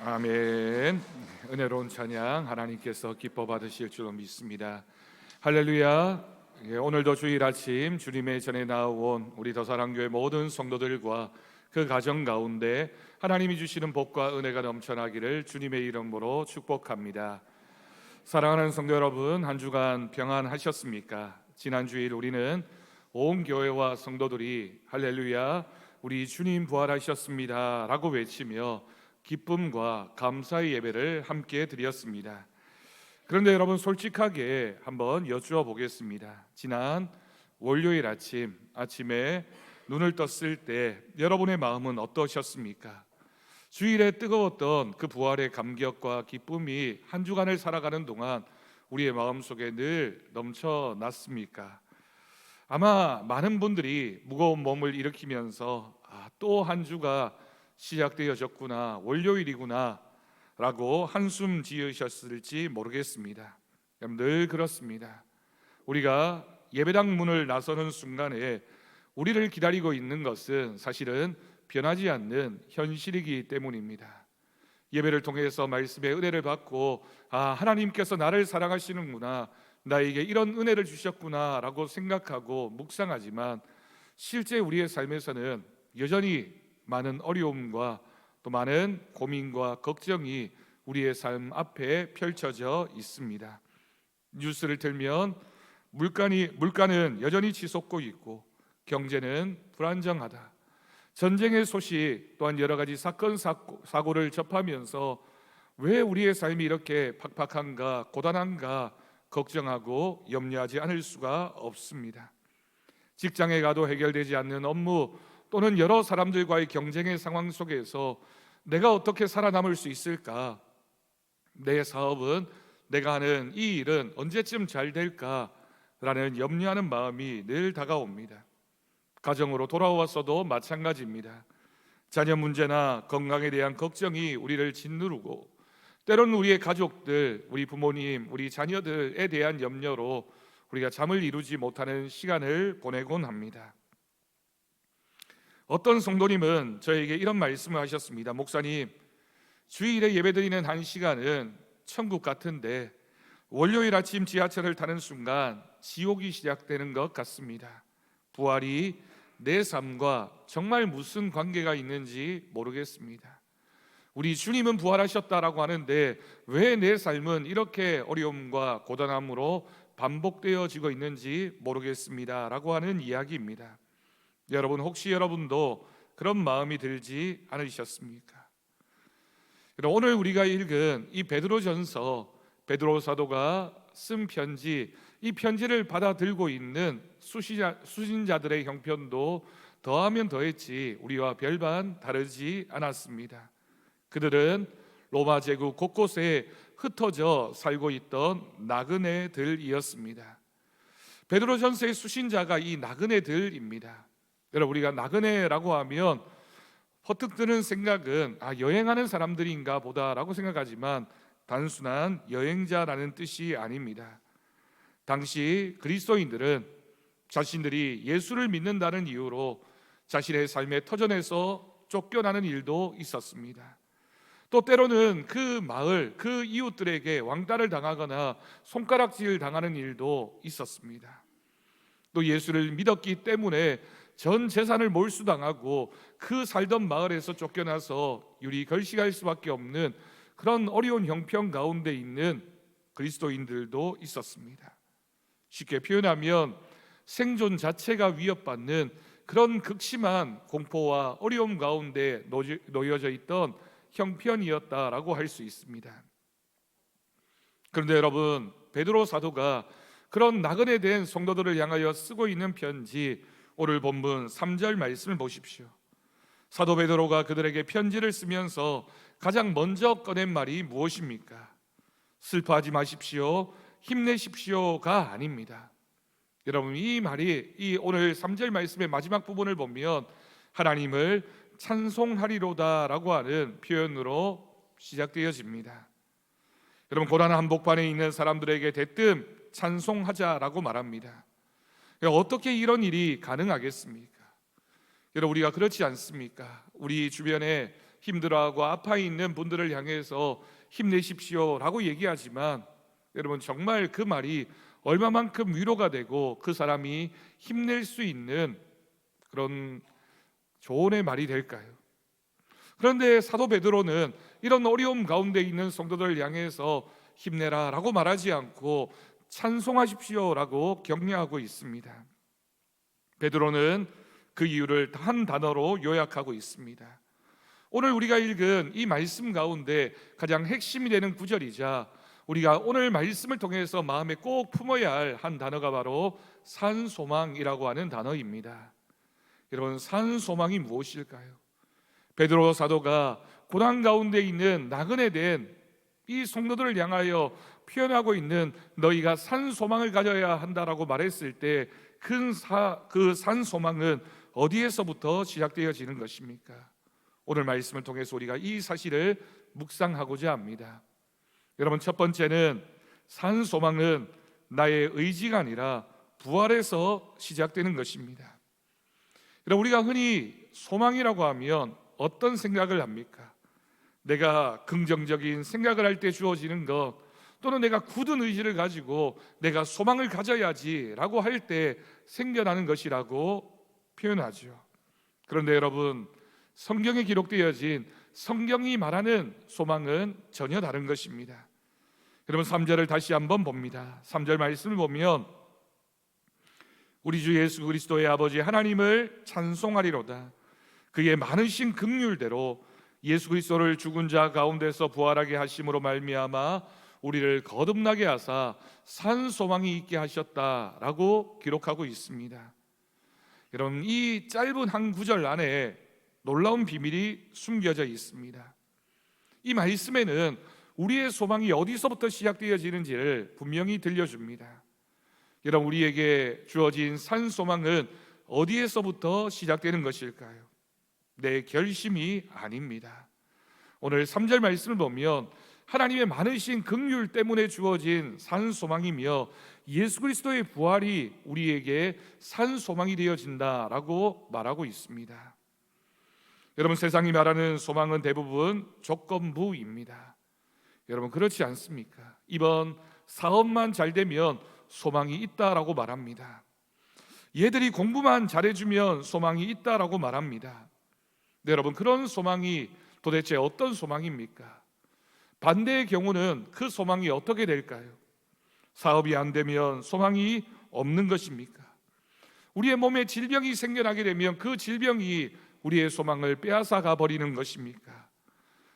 아멘. 은혜로운 찬양 하나님께서 기뻐 받으실 줄로 믿습니다. 할렐루야. 오늘도 주일 아침 주님의 전에 나온 우리 더사랑교회 모든 성도들과 그 가정 가운데 하나님이 주시는 복과 은혜가 넘쳐나기를 주님의 이름으로 축복합니다. 사랑하는 성도 여러분, 한 주간 평안하셨습니까? 지난 주일 우리는 온 교회와 성도들이 할렐루야 우리 주님 부활하셨습니다 라고 외치며 기쁨과 감사의 예배를 함께 드렸습니다. 그런데 여러분, 솔직하게 한번 여쭈어 보겠습니다. 지난 월요일 아침에 눈을 떴을 때 여러분의 마음은 어떠셨습니까? 주일에 뜨거웠던 그 부활의 감격과 기쁨이 한 주간을 살아가는 동안 우리의 마음속에 늘 넘쳐났습니까? 아마 많은 분들이 무거운 몸을 일으키면서 또 한 주가 시작되어졌구나, 월요일이구나 라고 한숨 지으셨을지 모르겠습니다. 늘 그렇습니다. 우리가 예배당 문을 나서는 순간에 우리를 기다리고 있는 것은 사실은 변하지 않는 현실이기 때문입니다. 예배를 통해서 말씀의 은혜를 받고 하나님께서 나를 사랑하시는구나, 나에게 이런 은혜를 주셨구나 라고 생각하고 묵상하지만 실제 우리의 삶에서는 여전히 많은 어려움과 또 많은 고민과 걱정이 우리의 삶 앞에 펼쳐져 있습니다. 뉴스를 틀면 물가는 여전히 치솟고 있고 경제는 불안정하다, 전쟁의 소식 또한 여러 가지 사건 사고를 접하면서 왜 우리의 삶이 이렇게 팍팍한가, 고단한가 걱정하고 염려하지 않을 수가 없습니다. 직장에 가도 해결되지 않는 업무 또는 여러 사람들과의 경쟁의 상황 속에서 내가 어떻게 살아남을 수 있을까? 내 사업은, 내가 하는 이 일은 언제쯤 잘 될까? 라는 염려하는 마음이 늘 다가옵니다. 가정으로 돌아왔어도 마찬가지입니다. 자녀 문제나 건강에 대한 걱정이 우리를 짓누르고 때로는 우리의 가족들, 우리 부모님, 우리 자녀들에 대한 염려로 우리가 잠을 이루지 못하는 시간을 보내곤 합니다. 어떤 성도님은 저에게 이런 말씀을 하셨습니다. 목사님, 주일에 예배드리는 한 시간은 천국 같은데 월요일 아침 지하철을 타는 순간 지옥이 시작되는 것 같습니다. 부활이 내 삶과 정말 무슨 관계가 있는지 모르겠습니다. 우리 주님은 부활하셨다라고 하는데 왜 내 삶은 이렇게 어려움과 고단함으로 반복되어지고 있는지 모르겠습니다 라고 하는 이야기입니다. 여러분, 혹시 여러분도 그런 마음이 들지 않으셨습니까? 오늘 우리가 읽은 이 베드로전서, 베드로 사도가 쓴 편지, 이 편지를 받아들고 있는 수신자들의 형편도 더하면 더했지 우리와 별반 다르지 않았습니다. 그들은 로마 제국 곳곳에 흩어져 살고 있던 나그네들이었습니다. 베드로전서의 수신자가 이 나그네들입니다. 여러분, 우리가 나그네라고 하면 퍼뜩 드는 생각은 여행하는 사람들인가 보다라고 생각하지만 단순한 여행자라는 뜻이 아닙니다. 당시 그리스도인들은 자신들이 예수를 믿는다는 이유로 자신의 삶의 터전에서 쫓겨나는 일도 있었습니다. 또 때로는 그 마을, 그 이웃들에게 왕따를 당하거나 손가락질 당하는 일도 있었습니다. 또 예수를 믿었기 때문에 전 재산을 몰수당하고 그 살던 마을에서 쫓겨나서 유리결식할 수밖에 없는 그런 어려운 형편 가운데 있는 그리스도인들도 있었습니다. 쉽게 표현하면 생존 자체가 위협받는 그런 극심한 공포와 어려움 가운데 놓여져 있던 형편이었다라고 할 수 있습니다. 그런데 여러분, 베드로 사도가 그런 나그네 된 성도들을 향하여 쓰고 있는 편지, 오늘 본문 3절 말씀을 보십시오. 사도 베드로가 그들에게 편지를 쓰면서 가장 먼저 꺼낸 말이 무엇입니까? 슬퍼하지 마십시오, 힘내십시오가 아닙니다. 여러분, 이 말이 이 오늘 3절 말씀의 마지막 부분을 보면 하나님을 찬송하리로다 라고 하는 표현으로 시작되어집니다. 여러분, 고난 한복판에 있는 사람들에게 대뜸 찬송하자라고 말합니다. 어떻게 이런 일이 가능하겠습니까? 여러분, 우리가 그렇지 않습니까? 우리 주변에 힘들어하고 아파 있는 분들을 향해서 힘내십시오라고 얘기하지만 여러분 정말 그 말이 얼마만큼 위로가 되고 그 사람이 힘낼 수 있는 그런 조언의 말이 될까요? 그런데 사도 베드로는 이런 어려움 가운데 있는 성도들을 향해서 힘내라 라고 말하지 않고 찬송하십시오라고 격려하고 있습니다. 베드로는 그 이유를 한 단어로 요약하고 있습니다. 오늘 우리가 읽은 이 말씀 가운데 가장 핵심이 되는 구절이자 우리가 오늘 말씀을 통해서 마음에 꼭 품어야 할 한 단어가 바로 산소망이라고 하는 단어입니다. 여러분, 산소망이 무엇일까요? 베드로 사도가 고난 가운데 있는 나그네 된 이 성도들을 향하여 표현하고 있는 너희가 산소망을 가져야 한다라고 말했을 때 그 산소망은 어디에서부터 시작되어지는 것입니까? 오늘 말씀을 통해서 우리가 이 사실을 묵상하고자 합니다. 여러분, 첫 번째는 산소망은 나의 의지가 아니라 부활에서 시작되는 것입니다. 여러분, 우리가 흔히 소망이라고 하면 어떤 생각을 합니까? 내가 긍정적인 생각을 할 때 주어지는 것, 또는 내가 굳은 의지를 가지고 내가 소망을 가져야지라고 할 때 생겨나는 것이라고 표현하죠. 그런데 여러분, 성경에 기록되어진 성경이 말하는 소망은 전혀 다른 것입니다. 여러분, 3절을 다시 한번 봅니다. 3절 말씀을 보면 우리 주 예수 그리스도의 아버지 하나님을 찬송하리로다. 그의 많으신 긍휼대로 예수 그리스도를 죽은 자 가운데서 부활하게 하심으로 말미암아 우리를 거듭나게 하사 산 소망이 있게 하셨다라고 기록하고 있습니다. 여러분, 이 짧은 한 구절 안에 놀라운 비밀이 숨겨져 있습니다. 이 말씀에는 우리의 소망이 어디서부터 시작되어지는지를 분명히 들려줍니다. 여러분, 우리에게 주어진 산 소망은 어디에서부터 시작되는 것일까요? 내 결심이 아닙니다. 오늘 3절 말씀을 보면 하나님의 많으신 긍휼 때문에 주어진 산 소망이며 예수 그리스도의 부활이 우리에게 산 소망이 되어진다라고 말하고 있습니다. 여러분, 세상이 말하는 소망은 대부분 조건부입니다. 여러분, 그렇지 않습니까? 이번 사업만 잘 되면 소망이 있다라고 말합니다. 얘들이 공부만 잘해주면 소망이 있다라고 말합니다. 네, 여러분, 그런 소망이 도대체 어떤 소망입니까? 반대의 경우는 그 소망이 어떻게 될까요? 사업이 안 되면 소망이 없는 것입니까? 우리의 몸에 질병이 생겨나게 되면 그 질병이 우리의 소망을 빼앗아가 버리는 것입니까?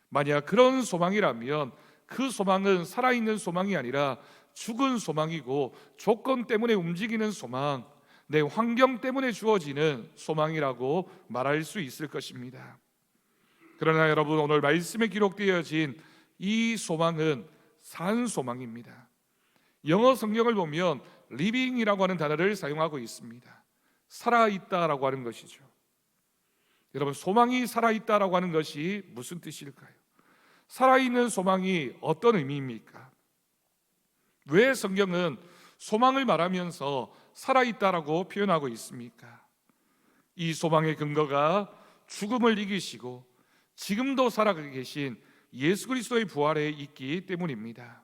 만약 그런 소망이라면 그 소망은 살아있는 소망이 아니라 죽은 소망이고 조건 때문에 움직이는 소망, 내 환경 때문에 주어지는 소망이라고 말할 수 있을 것입니다. 그러나 여러분, 오늘 말씀에 기록되어진 이 소망은 산 소망입니다. 영어 성경을 보면 living이라고 하는 단어를 사용하고 있습니다. 살아있다라고 하는 것이죠. 여러분, 소망이 살아있다라고 하는 것이 무슨 뜻일까요? 살아있는 소망이 어떤 의미입니까? 왜 성경은 소망을 말하면서 살아있다라고 표현하고 있습니까? 이 소망의 근거가 죽음을 이기시고 지금도 살아가고 계신 예수 그리스도의 부활에 있기 때문입니다.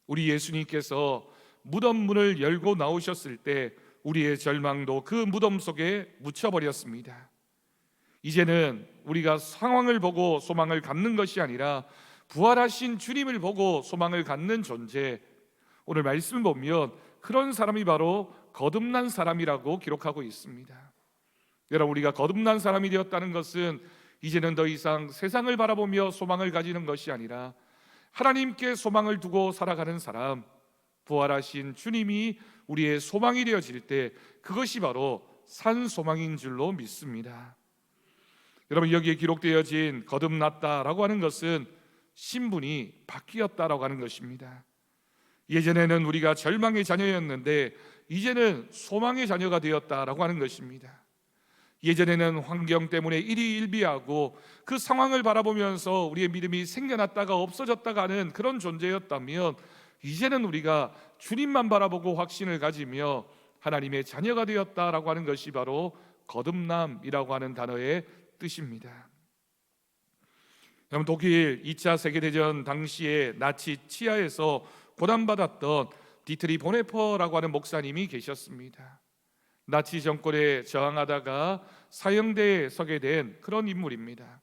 우리 예수님께서 무덤 문을 열고 나오셨을 때 우리의 절망도 그 무덤 속에 묻혀버렸습니다. 이제는 우리가 상황을 보고 소망을 갖는 것이 아니라 부활하신 주님을 보고 소망을 갖는 존재, 오늘 말씀을 보면 그런 사람이 바로 거듭난 사람이라고 기록하고 있습니다. 여러분, 우리가 거듭난 사람이 되었다는 것은 이제는 더 이상 세상을 바라보며 소망을 가지는 것이 아니라 하나님께 소망을 두고 살아가는 사람, 부활하신 주님이 우리의 소망이 되어질 때 그것이 바로 산 소망인 줄로 믿습니다. 여러분, 여기에 기록되어진 거듭났다라고 하는 것은 신분이 바뀌었다라고 하는 것입니다. 예전에는 우리가 절망의 자녀였는데 이제는 소망의 자녀가 되었다라고 하는 것입니다. 예전에는 환경 때문에 일희일비하고 그 상황을 바라보면서 우리의 믿음이 생겨났다가 없어졌다가 하는 그런 존재였다면 이제는 우리가 주님만 바라보고 확신을 가지며 하나님의 자녀가 되었다라고 하는 것이 바로 거듭남이라고 하는 단어의 뜻입니다. 여러분, 독일 2차 세계대전 당시에 나치 치하에서 고난받았던 디트리 보네퍼라고 하는 목사님이 계셨습니다. 나치 정권에 저항하다가 사형대에 서게 된 그런 인물입니다.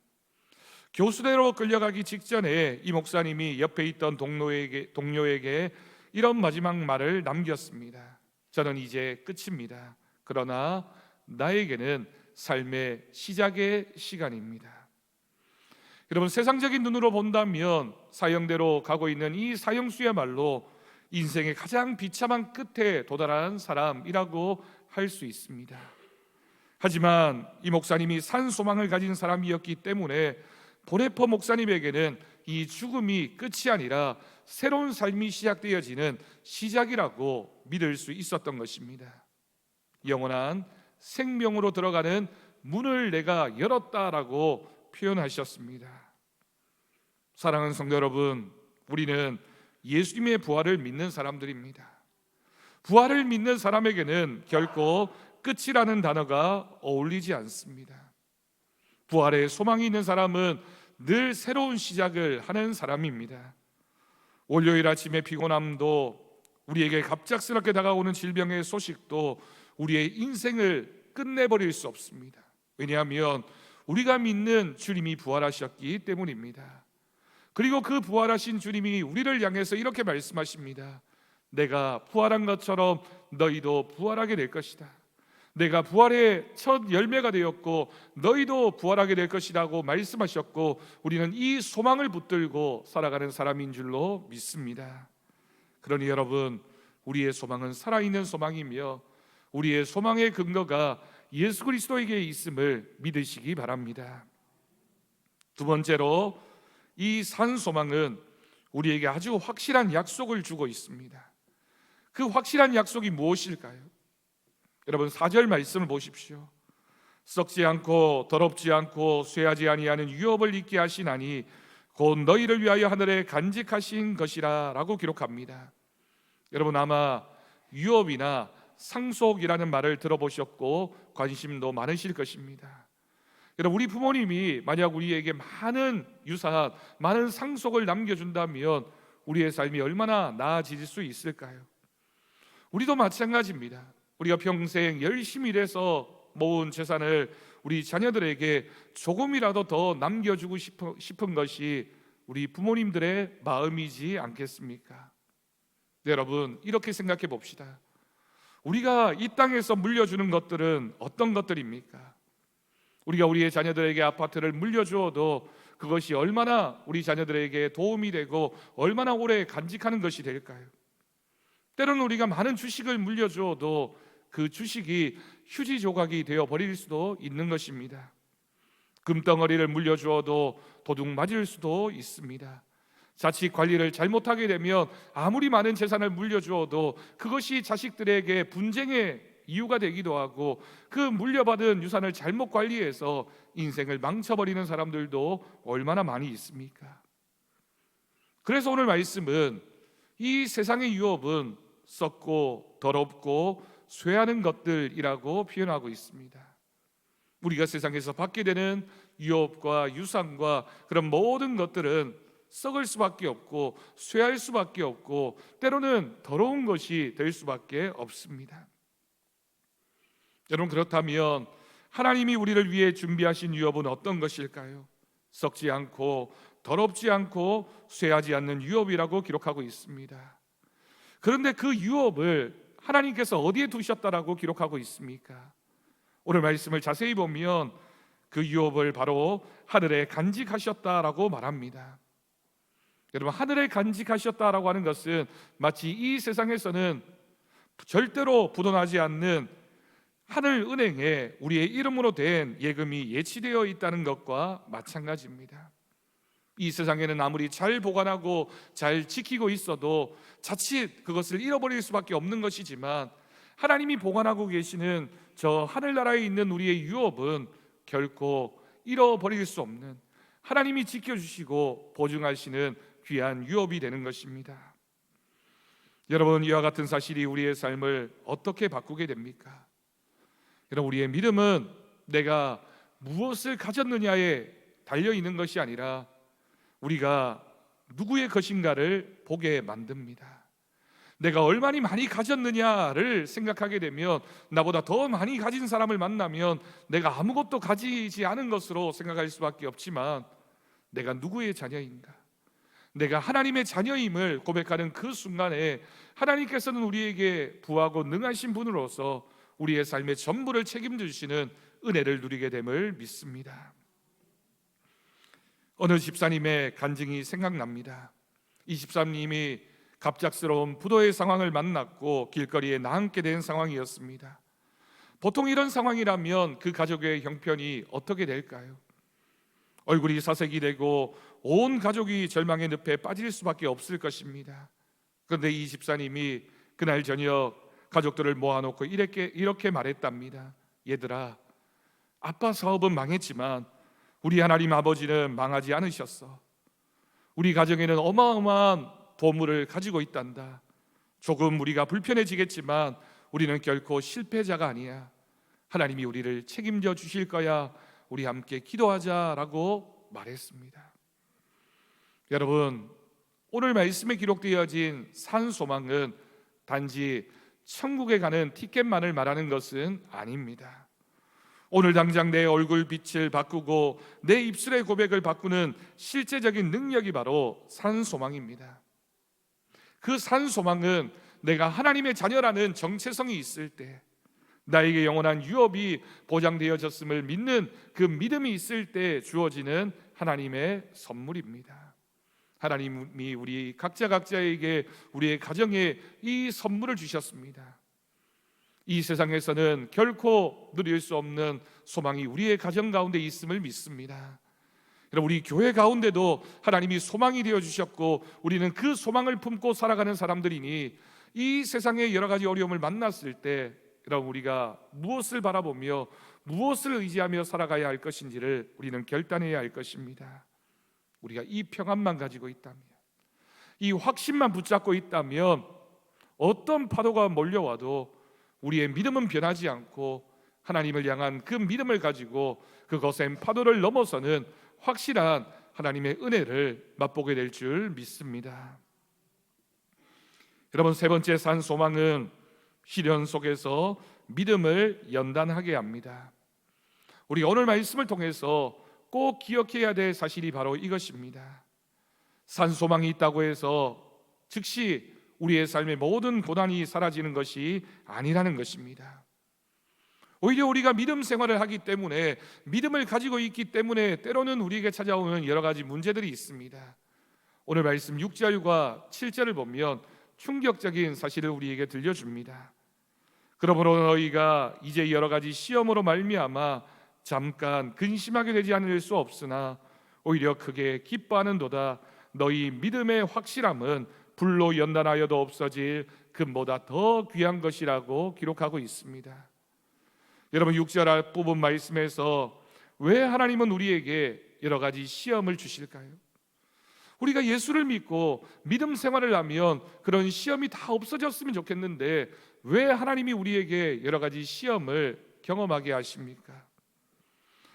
교수대로 끌려가기 직전에 이 목사님이 옆에 있던 동료에게 이런 마지막 말을 남겼습니다. 저는 이제 끝입니다. 그러나 나에게는 삶의 시작의 시간입니다. 여러분, 세상적인 눈으로 본다면 사형대로 가고 있는 이 사형수야말로 인생의 가장 비참한 끝에 도달한 사람이라고 할 수 있습니다. 하지만 이 목사님이 산 소망을 가진 사람이었기 때문에 보네퍼 목사님에게는 이 죽음이 끝이 아니라 새로운 삶이 시작되어지는 시작이라고 믿을 수 있었던 것입니다. 영원한 생명으로 들어가는 문을 내가 열었다라고 표현하셨습니다. 사랑하는 성도 여러분, 우리는 예수님의 부활을 믿는 사람들입니다. 부활을 믿는 사람에게는 결코 끝이라는 단어가 어울리지 않습니다. 부활에 소망이 있는 사람은 늘 새로운 시작을 하는 사람입니다. 월요일 아침의 피곤함도, 우리에게 갑작스럽게 다가오는 질병의 소식도 우리의 인생을 끝내버릴 수 없습니다. 왜냐하면 우리가 믿는 주님이 부활하셨기 때문입니다. 그리고 그 부활하신 주님이 우리를 향해서 이렇게 말씀하십니다. 내가 부활한 것처럼 너희도 부활하게 될 것이다. 내가 부활의 첫 열매가 되었고 너희도 부활하게 될 것이라고 말씀하셨고, 우리는 이 소망을 붙들고 살아가는 사람인 줄로 믿습니다. 그러니 여러분, 우리의 소망은 살아있는 소망이며 우리의 소망의 근거가 예수 그리스도에게 있음을 믿으시기 바랍니다. 두 번째로, 이 산 소망은 우리에게 아주 확실한 약속을 주고 있습니다. 그 확실한 약속이 무엇일까요? 여러분, 4절 말씀을 보십시오. 썩지 않고 더럽지 않고 쇠하지 아니하는 유업을 잊게 하시나니 곧 너희를 위하여 하늘에 간직하신 것이라 라고 기록합니다. 여러분, 아마 유업이나 상속이라는 말을 들어보셨고 관심도 많으실 것입니다. 여러분, 우리 부모님이 만약 우리에게 많은 유산, 많은 상속을 남겨준다면 우리의 삶이 얼마나 나아질 수 있을까요? 우리도 마찬가지입니다. 우리가 평생 열심히 일해서 모은 재산을 우리 자녀들에게 조금이라도 더 남겨주고 싶은 것이 우리 부모님들의 마음이지 않겠습니까? 네, 여러분, 이렇게 생각해 봅시다. 우리가 이 땅에서 물려주는 것들은 어떤 것들입니까? 우리가 우리의 자녀들에게 아파트를 물려주어도 그것이 얼마나 우리 자녀들에게 도움이 되고 얼마나 오래 간직하는 것이 될까요? 때로는 우리가 많은 주식을 물려주어도 그 주식이 휴지 조각이 되어 버릴 수도 있는 것입니다. 금덩어리를 물려주어도 도둑 맞을 수도 있습니다. 자칫 관리를 잘못하게 되면 아무리 많은 재산을 물려주어도 그것이 자식들에게 분쟁의 이유가 되기도 하고, 그 물려받은 유산을 잘못 관리해서 인생을 망쳐버리는 사람들도 얼마나 많이 있습니까? 그래서 오늘 말씀은 이 세상의 유업은 썩고 더럽고 쇠하는 것들이라고 표현하고 있습니다. 우리가 세상에서 받게 되는 유업과 유산과 그런 모든 것들은 썩을 수밖에 없고 쇠할 수밖에 없고 때로는 더러운 것이 될 수밖에 없습니다. 여러분, 그렇다면 하나님이 우리를 위해 준비하신 유업은 어떤 것일까요? 썩지 않고 더럽지 않고 쇠하지 않는 유업이라고 기록하고 있습니다. 그런데 그 유업을 하나님께서 어디에 두셨다라고 기록하고 있습니까? 오늘 말씀을 자세히 보면 그 유업을 바로 하늘에 간직하셨다라고 말합니다. 여러분, 하늘에 간직하셨다라고 하는 것은 마치 이 세상에서는 절대로 부도나지 않는 하늘 은행에 우리의 이름으로 된 예금이 예치되어 있다는 것과 마찬가지입니다. 이 세상에는 아무리 잘 보관하고 잘 지키고 있어도 자칫 그것을 잃어버릴 수밖에 없는 것이지만, 하나님이 보관하고 계시는 저 하늘나라에 있는 우리의 유업은 결코 잃어버릴 수 없는, 하나님이 지켜주시고 보증하시는 귀한 유업이 되는 것입니다. 여러분, 이와 같은 사실이 우리의 삶을 어떻게 바꾸게 됩니까? 여러분, 우리의 믿음은 내가 무엇을 가졌느냐에 달려있는 것이 아니라 우리가 누구의 것인가를 보게 만듭니다. 내가 얼마나 많이 가졌느냐를 생각하게 되면, 나보다 더 많이 가진 사람을 만나면 내가 아무것도 가지지 않은 것으로 생각할 수밖에 없지만, 내가 누구의 자녀인가, 내가 하나님의 자녀임을 고백하는 그 순간에 하나님께서는 우리에게 부하고 능하신 분으로서 우리의 삶의 전부를 책임지시는 은혜를 누리게 됨을 믿습니다. 어느 집사님의 간증이 생각납니다. 이 집사님이 갑작스러운 부도의 상황을 만났고 길거리에 나앉게 된 상황이었습니다. 보통 이런 상황이라면 그 가족의 형편이 어떻게 될까요? 얼굴이 사색이 되고 온 가족이 절망의 늪에 빠질 수밖에 없을 것입니다. 그런데 이 집사님이 그날 저녁 가족들을 모아놓고 이렇게 말했답니다. 얘들아, 아빠 사업은 망했지만 우리 하나님 아버지는 망하지 않으셨어. 우리 가정에는 어마어마한 보물을 가지고 있단다. 조금 우리가 불편해지겠지만 우리는 결코 실패자가 아니야. 하나님이 우리를 책임져 주실 거야. 우리 함께 기도하자라고 말했습니다. 여러분, 오늘 말씀에 기록되어진 산소망은 단지 천국에 가는 티켓만을 말하는 것은 아닙니다. 오늘 당장 내 얼굴 빛을 바꾸고 내 입술의 고백을 바꾸는 실제적인 능력이 바로 산소망입니다. 그 산소망은 내가 하나님의 자녀라는 정체성이 있을 때, 나에게 영원한 유업이 보장되어졌음을 믿는 그 믿음이 있을 때 주어지는 하나님의 선물입니다. 하나님이 우리 각자에게 우리의 가정에 이 선물을 주셨습니다. 이 세상에서는 결코 누릴 수 없는 소망이 우리의 가정 가운데 있음을 믿습니다. 여러분, 우리 교회 가운데도 하나님이 소망이 되어주셨고 우리는 그 소망을 품고 살아가는 사람들이니, 이 세상의 여러 가지 어려움을 만났을 때 여러분, 우리가 무엇을 바라보며 무엇을 의지하며 살아가야 할 것인지를 우리는 결단해야 할 것입니다. 우리가 이 평안만 가지고 있다면, 이 확신만 붙잡고 있다면 어떤 파도가 몰려와도 우리의 믿음은 변하지 않고 하나님을 향한 그 믿음을 가지고 그 거센 파도를 넘어서는 확실한 하나님의 은혜를 맛보게 될 줄 믿습니다. 여러분, 세 번째 산 소망은 시련 속에서 믿음을 연단하게 합니다. 우리 오늘 말씀을 통해서 꼭 기억해야 될 사실이 바로 이것입니다. 산 소망이 있다고 해서 즉시 우리의 삶의 모든 고난이 사라지는 것이 아니라는 것입니다. 오히려 우리가 믿음 생활을 하기 때문에, 믿음을 가지고 있기 때문에 때로는 우리에게 찾아오는 여러 가지 문제들이 있습니다. 오늘 말씀 6절과 7절을 보면 충격적인 사실을 우리에게 들려줍니다. 그러므로 너희가 이제 여러 가지 시험으로 말미암아 잠깐 근심하게 되지 않을 수 없으나 오히려 크게 기뻐하는도다. 너희 믿음의 확실함은 불로 연단하여도 없어질 금보다 더 귀한 것이라고 기록하고 있습니다. 여러분, 6절 부분 말씀에서 왜 하나님은 우리에게 여러 가지 시험을 주실까요? 우리가 예수를 믿고 믿음 생활을 하면 그런 시험이 다 없어졌으면 좋겠는데 왜 하나님이 우리에게 여러 가지 시험을 경험하게 하십니까?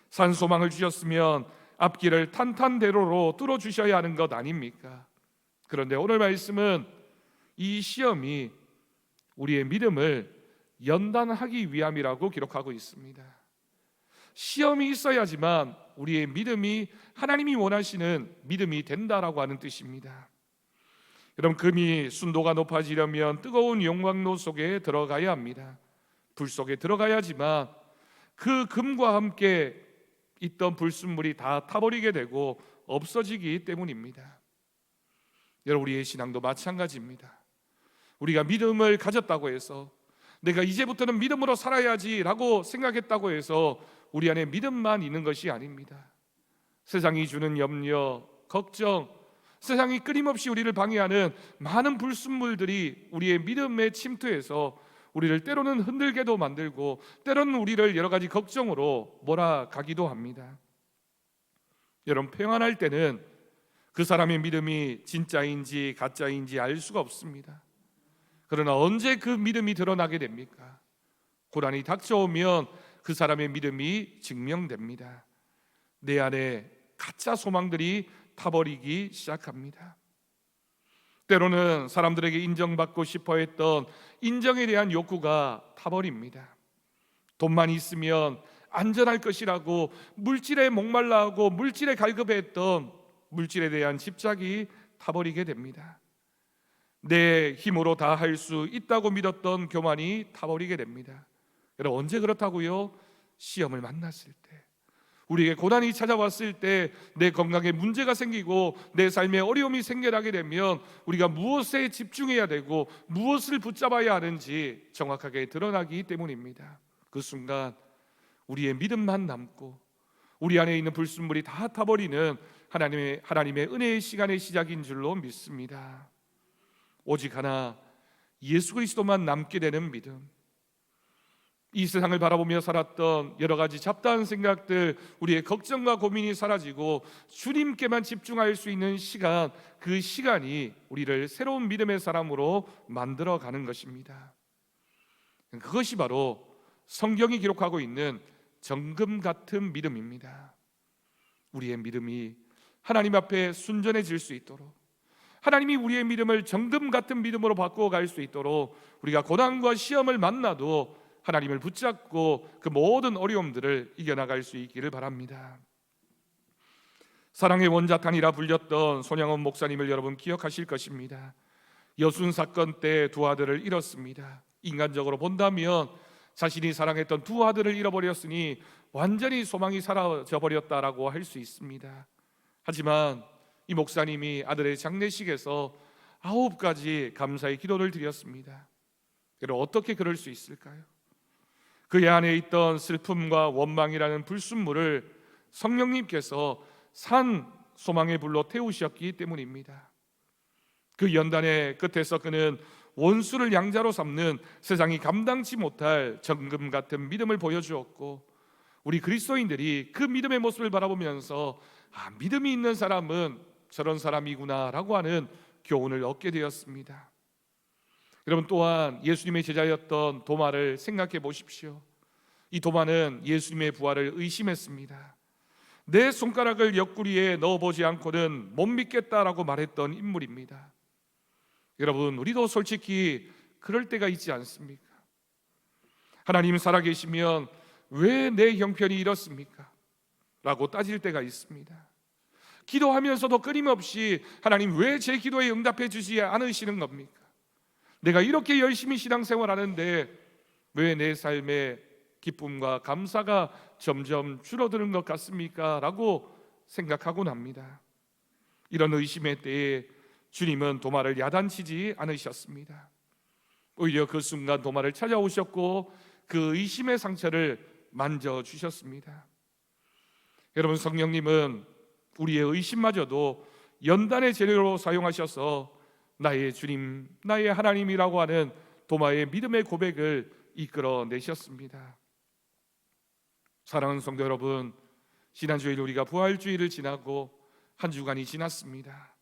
산소망을 주셨으면 앞길을 탄탄대로로 뚫어주셔야 하는 것 아닙니까? 그런데 오늘 말씀은 이 시험이 우리의 믿음을 연단하기 위함이라고 기록하고 있습니다. 시험이 있어야지만 우리의 믿음이 하나님이 원하시는 믿음이 된다라고 하는 뜻입니다. 여러분, 금이 순도가 높아지려면 뜨거운 용광로 속에 들어가야 합니다. 불 속에 들어가야지만 그 금과 함께 있던 불순물이 다 타버리게 되고 없어지기 때문입니다. 여러분, 우리의 신앙도 마찬가지입니다. 우리가 믿음을 가졌다고 해서, 내가 이제부터는 믿음으로 살아야지라고 생각했다고 해서 우리 안에 믿음만 있는 것이 아닙니다. 세상이 주는 염려, 걱정, 세상이 끊임없이 우리를 방해하는 많은 불순물들이 우리의 믿음에 침투해서 우리를 때로는 흔들게도 만들고 때로는 우리를 여러 가지 걱정으로 몰아가기도 합니다. 여러분, 평안할 때는 그 사람의 믿음이 진짜인지 가짜인지 알 수가 없습니다. 그러나 언제 그 믿음이 드러나게 됩니까? 고난이 닥쳐오면 그 사람의 믿음이 증명됩니다. 내 안에 가짜 소망들이 타버리기 시작합니다. 때로는 사람들에게 인정받고 싶어 했던 인정에 대한 욕구가 타버립니다. 돈만 있으면 안전할 것이라고 물질에 목말라하고 물질에 갈급했던 물질에 대한 집착이 타버리게 됩니다. 내 힘으로 다 할 수 있다고 믿었던 교만이 타버리게 됩니다. 여러분, 언제 그렇다고요? 시험을 만났을 때, 우리에게 고난이 찾아왔을 때, 내 건강에 문제가 생기고 내 삶에 어려움이 생겨나게 되면 우리가 무엇에 집중해야 되고 무엇을 붙잡아야 하는지 정확하게 드러나기 때문입니다. 그 순간 우리의 믿음만 남고 우리 안에 있는 불순물이 다 타버리는 하나님의 은혜의 시간의 시작인 줄로 믿습니다. 오직 하나, 예수 그리스도만 남게 되는 믿음. 이 세상을 바라보며 살았던 여러 가지 잡다한 생각들, 우리의 걱정과 고민이 사라지고 주님께만 집중할 수 있는 시간, 그 시간이 우리를 새로운 믿음의 사람으로 만들어가는 것입니다. 그것이 바로 성경이 기록하고 있는 정금 같은 믿음입니다. 우리의 믿음이 하나님 앞에 순전해질 수 있도록, 하나님이 우리의 믿음을 정금 같은 믿음으로 바꾸어 갈 수 있도록 우리가 고난과 시험을 만나도 하나님을 붙잡고 그 모든 어려움들을 이겨나갈 수 있기를 바랍니다. 사랑의 원자탄이라 불렸던 손양원 목사님을 여러분 기억하실 것입니다. 여순 사건 때 두 아들을 잃었습니다. 인간적으로 본다면 자신이 사랑했던 두 아들을 잃어버렸으니 완전히 소망이 사라져 버렸다라고 할 수 있습니다. 하지만 이 목사님이 아들의 장례식에서 9가지 감사의 기도를 드렸습니다. 여러분, 어떻게 그럴 수 있을까요? 그의 안에 있던 슬픔과 원망이라는 불순물을 성령님께서 산 소망의 불로 태우셨기 때문입니다. 그 연단의 끝에서 그는 원수를 양자로 삼는 세상이 감당치 못할 정금 같은 믿음을 보여주었고, 우리 그리스도인들이 그 믿음의 모습을 바라보면서 믿음이 있는 사람은 저런 사람이구나 라고 하는 교훈을 얻게 되었습니다. 여러분, 또한 예수님의 제자였던 도마를 생각해 보십시오. 이 도마는 예수님의 부활을 의심했습니다. 내 손가락을 옆구리에 넣어보지 않고는 못 믿겠다라고 말했던 인물입니다. 여러분, 우리도 솔직히 그럴 때가 있지 않습니까? 하나님 살아계시면 왜 내 형편이 이렇습니까? 라고 따질 때가 있습니다. 기도하면서도 끊임없이 하나님 왜 제 기도에 응답해 주지 않으시는 겁니까? 내가 이렇게 열심히 신앙생활하는데 왜 내 삶에 기쁨과 감사가 점점 줄어드는 것 같습니까? 라고 생각하곤 합니다. 이런 의심의 때에 주님은 도마를 야단치지 않으셨습니다. 오히려 그 순간 도마를 찾아오셨고 그 의심의 상처를 만져주셨습니다. 여러분, 성령님은 우리의 의심마저도 연단의 재료로 사용하셔서 나의 주님, 나의 하나님이라고 하는 도마의 믿음의 고백을 이끌어내셨습니다. 사랑하는 성도 여러분, 지난주일 우리가 부활주의를 지나고 한 주간이 지났습니다.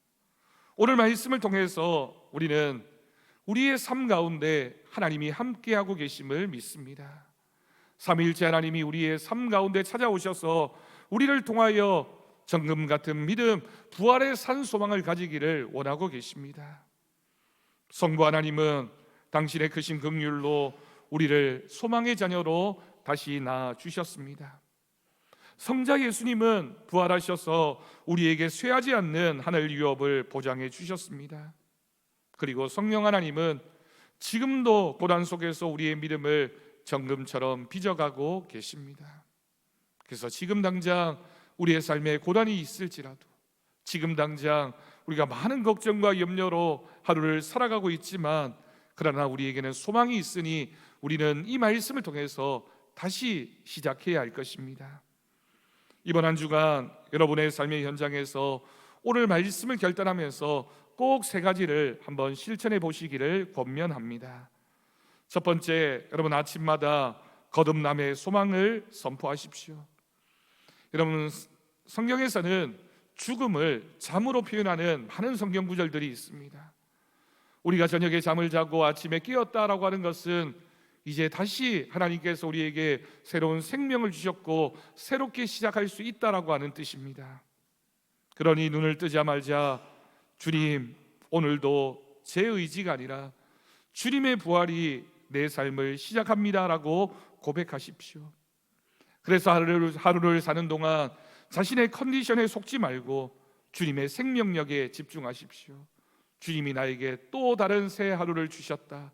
오늘 말씀을 통해서 우리는 우리의 삶 가운데 하나님이 함께하고 계심을 믿습니다. 삼위일체 하나님이 우리의 삶 가운데 찾아오셔서 우리를 통하여 정금 같은 믿음, 부활의 산 소망을 가지기를 원하고 계십니다. 성부 하나님은 당신의 크신 긍휼로 우리를 소망의 자녀로 다시 낳아주셨습니다. 성자 예수님은 부활하셔서 우리에게 쇠하지 않는 하늘 유업을 보장해 주셨습니다. 그리고 성령 하나님은 지금도 고난 속에서 우리의 믿음을 정금처럼 빚어가고 계십니다. 그래서 지금 당장 우리의 삶에 고난이 있을지라도, 지금 당장 우리가 많은 걱정과 염려로 하루를 살아가고 있지만 그러나 우리에게는 소망이 있으니 우리는 이 말씀을 통해서 다시 시작해야 할 것입니다. 이번 한 주간 여러분의 삶의 현장에서 오늘 말씀을 결단하면서 꼭 3가지를 한번 실천해 보시기를 권면합니다. 첫 번째, 여러분 아침마다 거듭남의 소망을 선포하십시오. 여러분, 성경에서는 죽음을 잠으로 표현하는 많은 성경 구절들이 있습니다. 우리가 저녁에 잠을 자고 아침에 깨었다라고 하는 것은 이제 다시 하나님께서 우리에게 새로운 생명을 주셨고 새롭게 시작할 수 있다라고 하는 뜻입니다. 그러니 눈을 뜨자마자 주님, 오늘도 제 의지가 아니라 주님의 부활이 내 삶을 시작합니다라고 고백하십시오. 그래서 하루를 사는 동안 자신의 컨디션에 속지 말고 주님의 생명력에 집중하십시오. 주님이 나에게 또 다른 새 하루를 주셨다.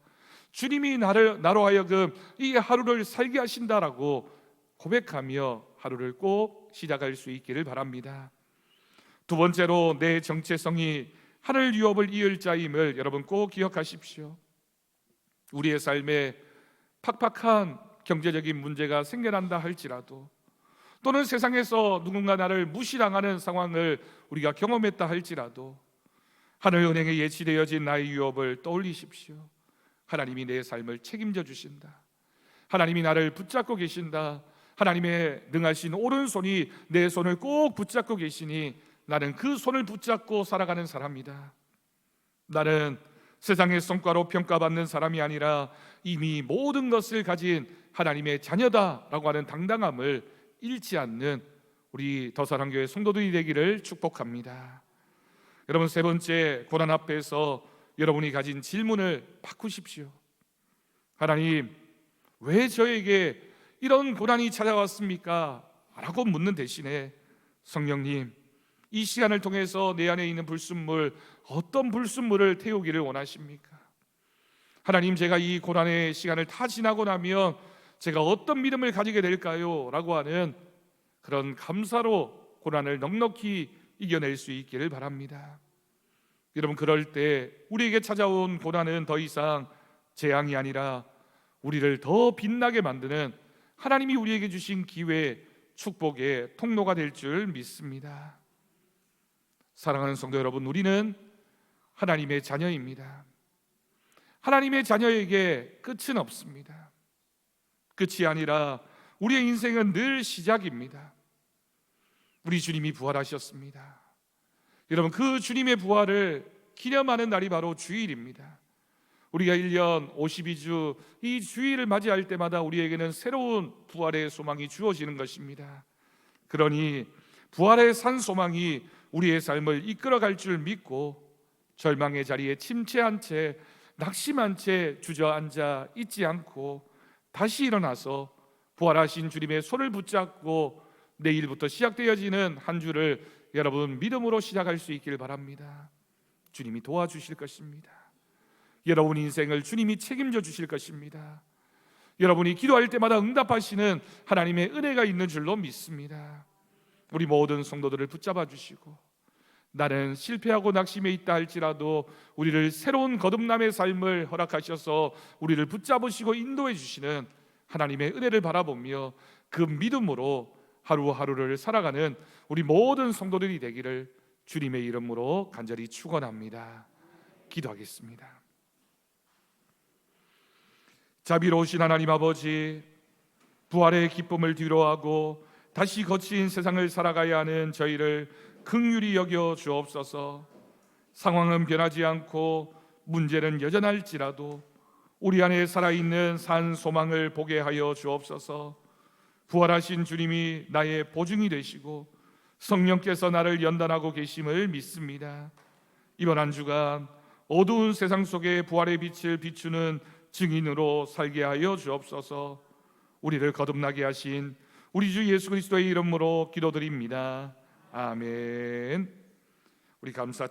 주님이 나로 하여금 이 하루를 살게 하신다라고 고백하며 하루를 꼭 시작할 수 있기를 바랍니다. 두 번째로, 내 정체성이 하늘 유업을 이을 자임을 여러분 꼭 기억하십시오. 우리의 삶에 팍팍한 경제적인 문제가 생겨난다 할지라도, 또는 세상에서 누군가 나를 무시당하는 상황을 우리가 경험했다 할지라도, 하늘은행에 예치되어진 나의 유업을 떠올리십시오. 하나님이 내 삶을 책임져 주신다. 하나님이 나를 붙잡고 계신다. 하나님의 능하신 오른손이 내 손을 꼭 붙잡고 계시니 나는 그 손을 붙잡고 살아가는 사람이다. 나는 세상의 성과로 평가받는 사람이 아니라 이미 모든 것을 가진 하나님의 자녀다라고 하는 당당함을 잃지 않는 우리 더사랑교회 성도들이 되기를 축복합니다. 여러분, 세 번째, 고난 앞에서 여러분이 가진 질문을 바꾸십시오. 하나님, 왜 저에게 이런 고난이 찾아왔습니까? 라고 묻는 대신에, 성령님, 이 시간을 통해서 내 안에 있는 불순물, 어떤 불순물을 태우기를 원하십니까? 하나님, 제가 이 고난의 시간을 다 지나고 나면 제가 어떤 믿음을 가지게 될까요? 라고 하는 그런 감사로 고난을 넉넉히 이겨낼 수 있기를 바랍니다. 여러분, 그럴 때 우리에게 찾아온 고난은 더 이상 재앙이 아니라 우리를 더 빛나게 만드는 하나님이 우리에게 주신 기회, 축복의 통로가 될 줄 믿습니다. 사랑하는 성도 여러분, 우리는 하나님의 자녀입니다. 하나님의 자녀에게 끝은 없습니다. 끝이 아니라 우리의 인생은 늘 시작입니다. 우리 주님이 부활하셨습니다. 여러분, 그 주님의 부활을 기념하는 날이 바로 주일입니다. 우리가 1년 52주 이 주일을 맞이할 때마다 우리에게는 새로운 부활의 소망이 주어지는 것입니다. 그러니 부활의 산 소망이 우리의 삶을 이끌어갈 줄 믿고 절망의 자리에 침체한 채, 낙심한 채 주저앉아 있지 않고 다시 일어나서 부활하신 주님의 손을 붙잡고 내일부터 시작되어지는 한 주를 여러분 믿음으로 시작할 수 있기를 바랍니다. 주님이 도와주실 것입니다. 여러분 인생을 주님이 책임져 주실 것입니다. 여러분이 기도할 때마다 응답하시는 하나님의 은혜가 있는 줄로 믿습니다. 우리 모든 성도들을 붙잡아 주시고, 나는 실패하고 낙심해 있다 할지라도 우리를 새로운 거듭남의 삶을 허락하셔서 우리를 붙잡으시고 인도해 주시는 하나님의 은혜를 바라보며 그 믿음으로 하루하루를 살아가는 우리 모든 성도들이 되기를 주님의 이름으로 간절히 축원합니다. 기도하겠습니다. 자비로우신 하나님 아버지, 부활의 기쁨을 뒤로하고 다시 거친 세상을 살아가야 하는 저희를 긍휼히 여겨 주옵소서. 상황은 변하지 않고 문제는 여전할지라도 우리 안에 살아있는 산 소망을 보게 하여 주옵소서. 부활하신 주님이 나의 보증이 되시고 성령께서 나를 연단하고 계심을 믿습니다. 이번 한 주간 어두운 세상 속에 부활의 빛을 비추는 증인으로 살게 하여 주옵소서. 우리를 거듭나게 하신 우리 주 예수 그리스도의 이름으로 기도드립니다. 아멘. 우리 감사